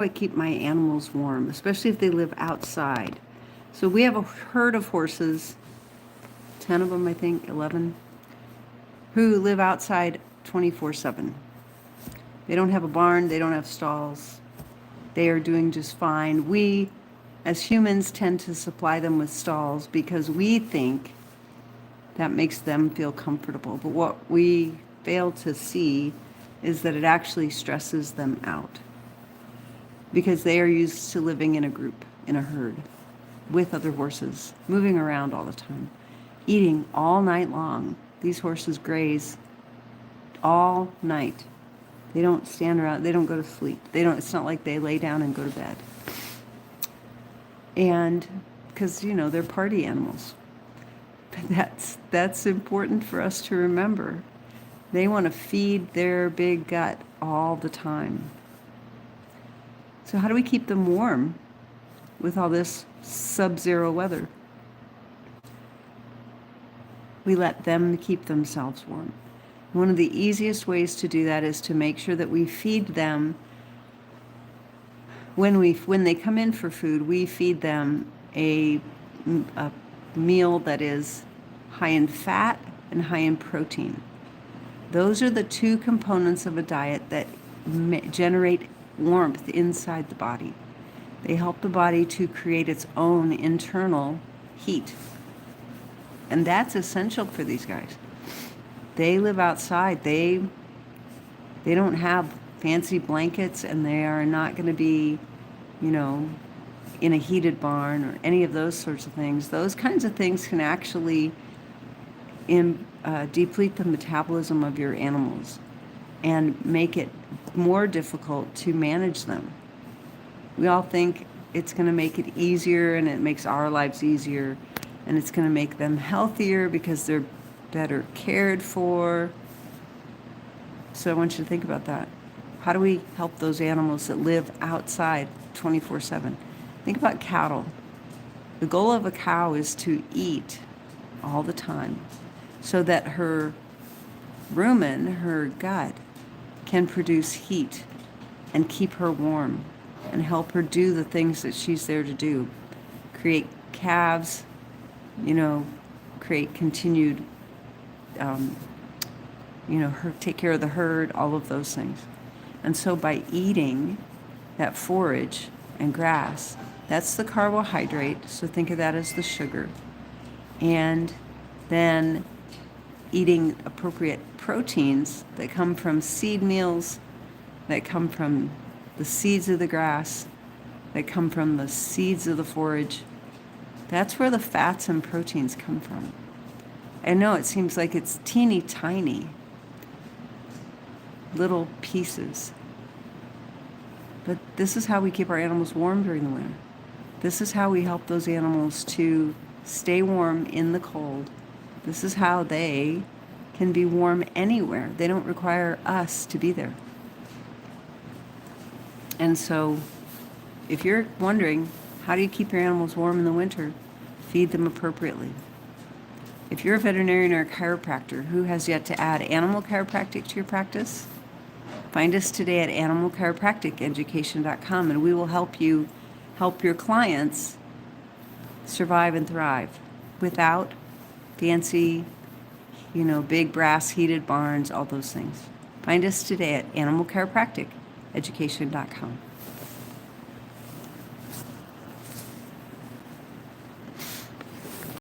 I keep my animals warm, especially if they live outside. So we have a herd of horses, 10 of them, I think, 11, who live outside 24/7. They don't have a barn, they don't have stalls. They are doing just fine. We, as humans, tend to supply them with stalls because we think that makes them feel comfortable. But what we fail to see is that it actually stresses them out, because they are used to living in a group, in a herd, with other horses, moving around all the time, eating all night long. These horses graze all night. They don't stand around, they don't go to sleep. It's not like they lay down and go to bed. And because, they're party animals. That's important for us to remember. They want to feed their big gut all the time. So how do we keep them warm with all this sub-zero weather? We let them keep themselves warm. One of the easiest ways to do that is to make sure that we feed them. When they come in for food, we feed them a meal that is high in fat and high in protein. Those are the two components of a diet that generate warmth inside the body. They help the body to create its own internal heat. And that's essential for these guys. They live outside. They don't have fancy blankets, and they are not going to be, in a heated barn or any of those sorts of things. Those kinds of things can actually deplete the metabolism of your animals and make it more difficult to manage them. We all think it's going to make it easier, and it makes our lives easier, and it's going to make them healthier because they're better cared for. So I want you to think about that. How do we help those animals that live outside 24/7? Think about cattle. The goal of a cow is to eat all the time so that her rumen, her gut, can produce heat and keep her warm and help her do the things that she's there to do. Create calves, create continued, take care of the herd, all of those things. And so by eating that forage and grass, that's the carbohydrate, so think of that as the sugar. And then eating appropriate proteins that come from seed meals, that come from the seeds of the grass, that come from the seeds of the forage. That's where the fats and proteins come from. I know it seems like it's teeny tiny little pieces, but this is how we keep our animals warm during the winter. This is how we help those animals to stay warm in the cold. This is how they can be warm anywhere. They don't require us to be there. And so if you're wondering, how do you keep your animals warm in the winter? Feed them appropriately. If you're a veterinarian or a chiropractor who has yet to add animal chiropractic to your practice, find us today at animalchiropracticeducation.com, and we will help you help your clients survive and thrive without fancy, big brass heated barns, all those things. Find us today at animalchiropracticeducation.com.